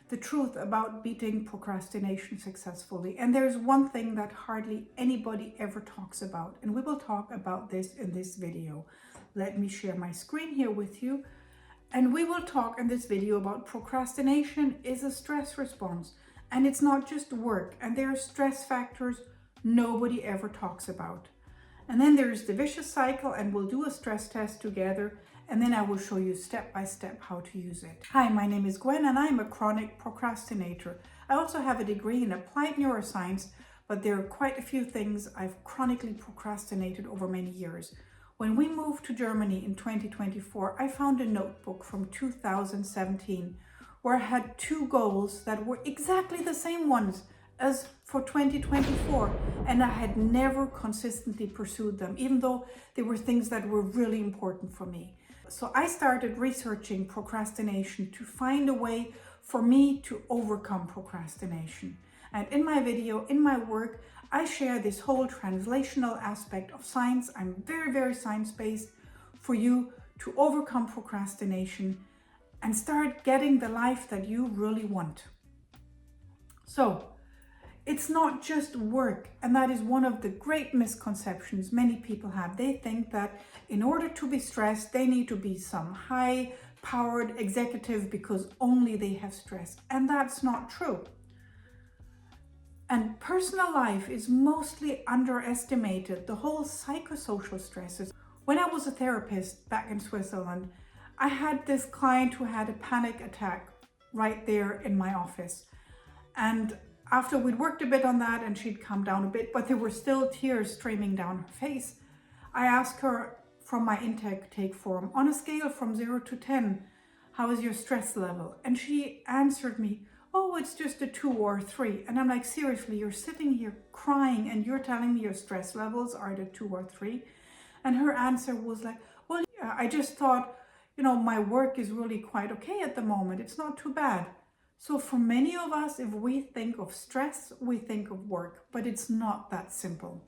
the truth about beating procrastination successfully. And there's one thing that hardly anybody ever talks about, and we will talk about this in this video. Let me share my screen here with you. And we will talk in this video about procrastination is a stress response, and it's not just work, and there are stress factors nobody ever talks about. And then there's the vicious cycle, and we'll do a stress test together, and then I will show you step by step how to use it. Hi, my name is Gwen, and I'm a chronic procrastinator. I also have a degree in applied neuroscience, but there are quite a few things I've chronically procrastinated over many years. When we moved to Germany in 2024, I found a notebook from 2017 where I had two goals that were exactly the same ones as for 2024, and I had never consistently pursued them, even though they were things that were really important for me. So I started researching procrastination to find a way for me to overcome procrastination. And in my video, in my work, I share this whole translational aspect of science. I'm very, very science-based for you to overcome procrastination and start getting the life that you really want. So, it's not just work, and that is one of the great misconceptions many people have. They think that in order to be stressed, they need to be some high-powered executive because only they have stress, and that's not true. And personal life is mostly underestimated, the whole psychosocial stresses. When I was a therapist back in Switzerland, I had this client who had a panic attack right there in my office. And after we'd worked a bit on that and she'd calmed down a bit, but there were still tears streaming down her face, I asked her from my intake form, on a scale from 0 to 10, how is your stress level? And she answered me, oh, it's just a 2 or 3. And I'm like, seriously, you're sitting here crying and you're telling me your stress levels are the 2 or 3? And her answer was like, well, yeah, I just thought, my work is really quite okay at the moment. It's not too bad. So for many of us, if we think of stress, we think of work, but it's not that simple.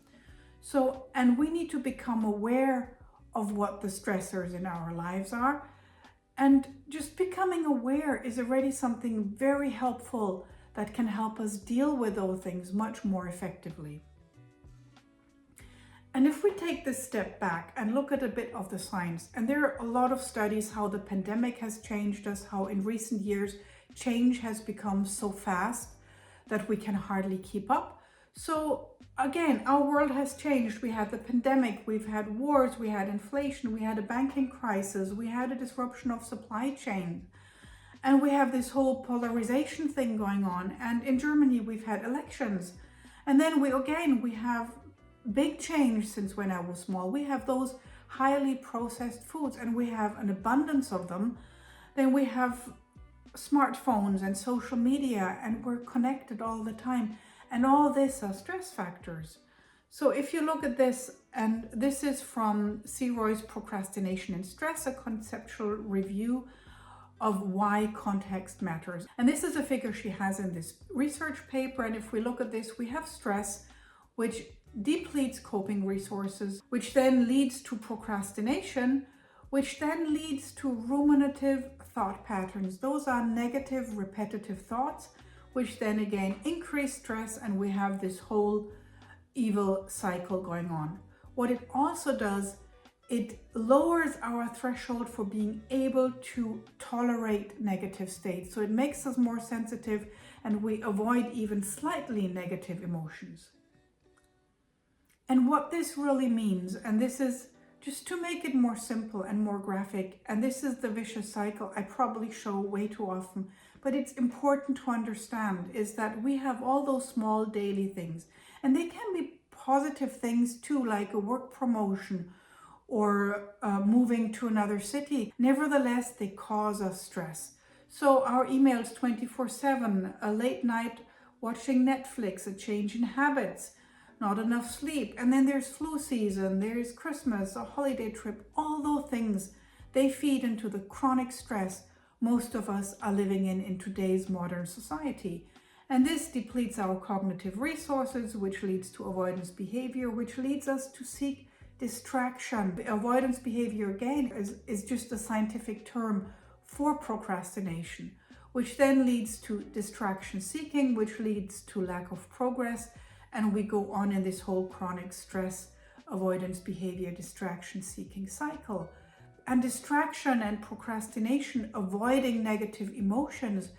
So, and we need to become aware of what the stressors in our lives are. And just becoming aware is already something very helpful that can help us deal with those things much more effectively. And if we take this step back and look at a bit of the science, and there are a lot of studies how the pandemic has changed us, how in recent years change has become so fast that we can hardly keep up. So again, our world has changed. We had the pandemic, we've had wars, we had inflation, we had a banking crisis, we had a disruption of supply chain, and we have this whole polarization thing going on. And in Germany, we've had elections. And then we have big change since when I was small. We have those highly processed foods and we have an abundance of them. Then we have smartphones and social media, and we're connected all the time, and all this are stress factors. So if you look at this, and this is from Sirois' Procrastination and Stress, a conceptual review of why context matters. And this is a figure she has in this research paper. And if we look at this, we have stress, which depletes coping resources, which then leads to procrastination, which then leads to ruminative thought patterns. Those are negative, repetitive thoughts, which then again increase stress, and we have this whole evil cycle going on. What it also does, it lowers our threshold for being able to tolerate negative states. So it makes us more sensitive, and we avoid even slightly negative emotions. And what this really means, and this is just to make it more simple and more graphic, and this is the vicious cycle I probably show way too often, but it's important to understand, is that we have all those small daily things, and they can be positive things too, like a work promotion or moving to another city. Nevertheless, they cause us stress. So our emails 24/7, a late night watching Netflix, a change in habits, not enough sleep, and then there's flu season, there's Christmas, a holiday trip, all those things, they feed into the chronic stress most of us are living in today's modern society. And this depletes our cognitive resources, which leads to avoidance behavior, which leads us to seek distraction. Avoidance behavior, again, is just a scientific term for procrastination, which then leads to distraction seeking, which leads to lack of progress. And we go on in this whole chronic stress, avoidance behavior, distraction seeking cycle. And distraction and procrastination, avoiding negative emotions,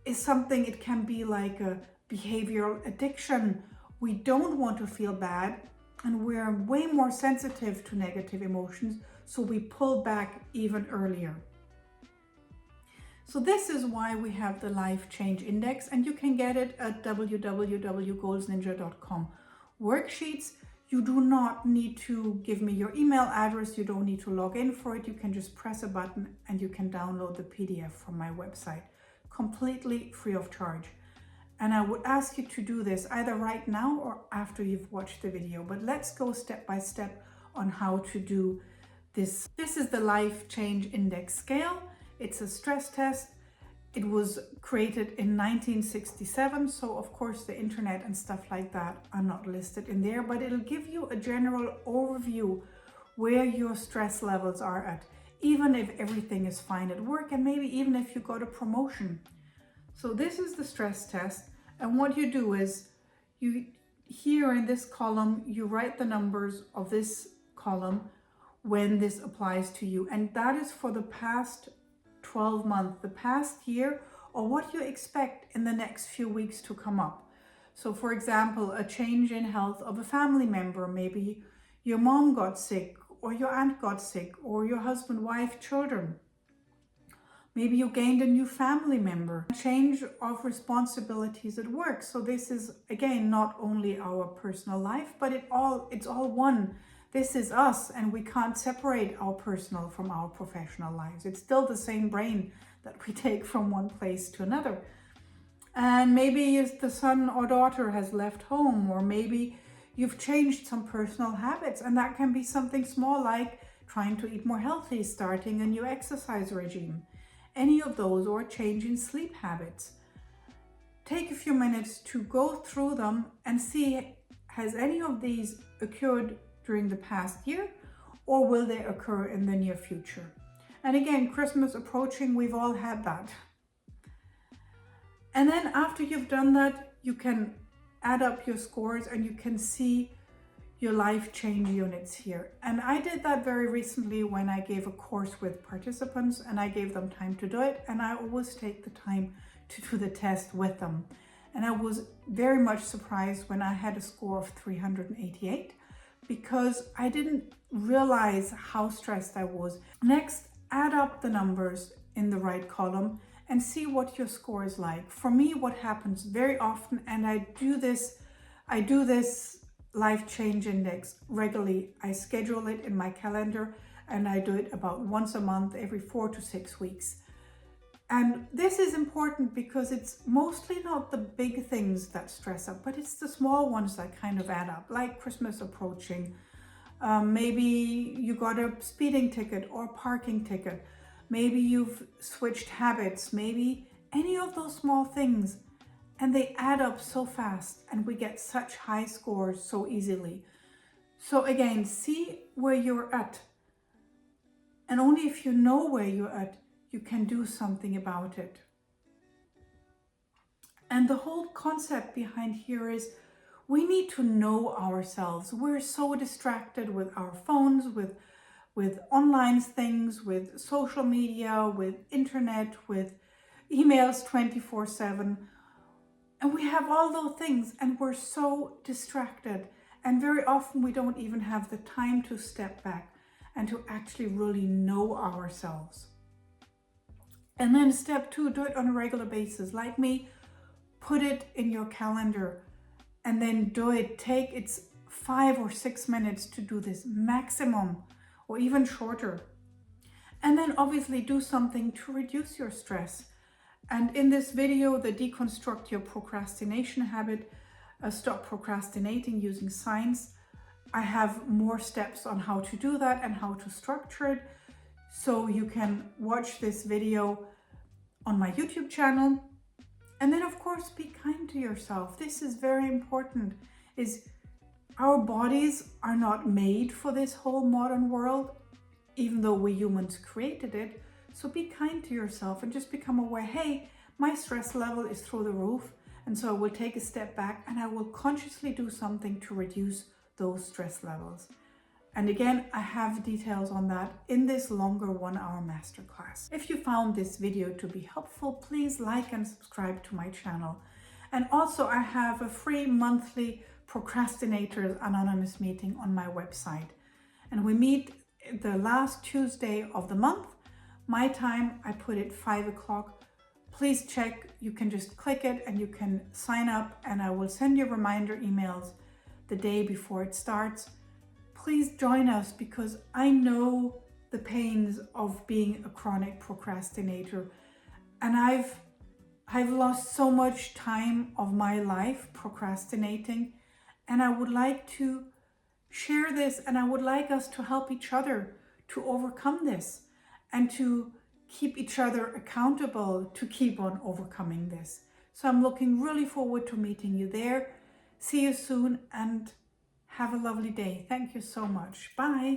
is something, it can be like a behavioral addiction. We don't want to feel bad, and we're way more sensitive to negative emotions, so we pull back even earlier. So this is why we have the Life Change Index, and you can get it at www.goalsninja.com. Worksheets, you do not need to give me your email address, you don't need to log in for it, you can just press a button and you can download the PDF from my website, completely free of charge. And I would ask you to do this either right now or after you've watched the video, but let's go step by step on how to do this. This is the Life Change Index scale. It's a stress test. It was created in 1967, so of course the internet and stuff like that are not listed in there, but it'll give you a general overview where your stress levels are at, even if everything is fine at work, and maybe even if you got a promotion. So this is the stress test, and what you do is, you here in this column, you write the numbers of this column when this applies to you, and that is for the past 12 months, the past year, or what you expect in the next few weeks to come up. So for example, a change in health of a family member, maybe your mom got sick, or your aunt got sick, or your husband, wife, children. Maybe you gained a new family member. Change of responsibilities at work. So this is, again, not only our personal life, but it's all one. This is us, and we can't separate our personal from our professional lives. It's still the same brain that we take from one place to another. And maybe the son or daughter has left home, or maybe you've changed some personal habits, and that can be something small like trying to eat more healthy, starting a new exercise regime. Any of those, or change in sleep habits. Take a few minutes to go through them and see, has any of these occurred during the past year, or will they occur in the near future? And again, Christmas approaching, we've all had that. And then after you've done that, you can add up your scores and you can see your life change units here. And I did that very recently when I gave a course with participants, and I gave them time to do it, and I always take the time to do the test with them. And I was very much surprised when I had a score of 388, because I didn't realize how stressed I was. Next, add up the numbers in the right column and see what your score is like. For me, what happens very often, and I do this Life Change Index regularly. I schedule it in my calendar, and I do it about once a month, every 4 to 6 weeks. And this is important because it's mostly not the big things that stress up, but it's the small ones that kind of add up, like Christmas approaching. Maybe you got a speeding ticket or parking ticket. Maybe you've switched habits, maybe any of those small things. And they add up so fast, and we get such high scores so easily. So again, see where you're at. And only if you know where you're at, you can do something about it. And the whole concept behind here is we need to know ourselves. We're so distracted with our phones, with online things, with social media, with internet, with emails 24/7. And we have all those things, and we're so distracted. And very often we don't even have the time to step back and to actually really know ourselves. And then step 2, do it on a regular basis. Like me, put it in your calendar and then do it. It's 5 or 6 minutes to do this maximum, or even shorter. And then obviously do something to reduce your stress. And in this video, the Deconstruct Your Procrastination Habit, Stop Procrastinating Using Science, I have more steps on how to do that and how to structure it. So you can watch this video on my YouTube channel. And then of course, be kind to yourself. This is very important, is our bodies are not made for this whole modern world, even though we humans created it. So be kind to yourself and just become aware, hey, my stress level is through the roof. And so I will take a step back and I will consciously do something to reduce those stress levels. And again, I have details on that in this longer 1-hour masterclass. If you found this video to be helpful, please like and subscribe to my channel. And also I have a free monthly Procrastinators Anonymous meeting on my website. And we meet the last Tuesday of the month. My time, I put it 5 o'clock. Please check, you can just click it and you can sign up, and I will send you reminder emails the day before it starts. Please join us, because I know the pains of being a chronic procrastinator, and I've lost so much time of my life procrastinating, and I would like to share this, and I would like us to help each other to overcome this and to keep each other accountable to keep on overcoming this. So I'm looking really forward to meeting you there. See you soon and have a lovely day. Thank you so much. Bye.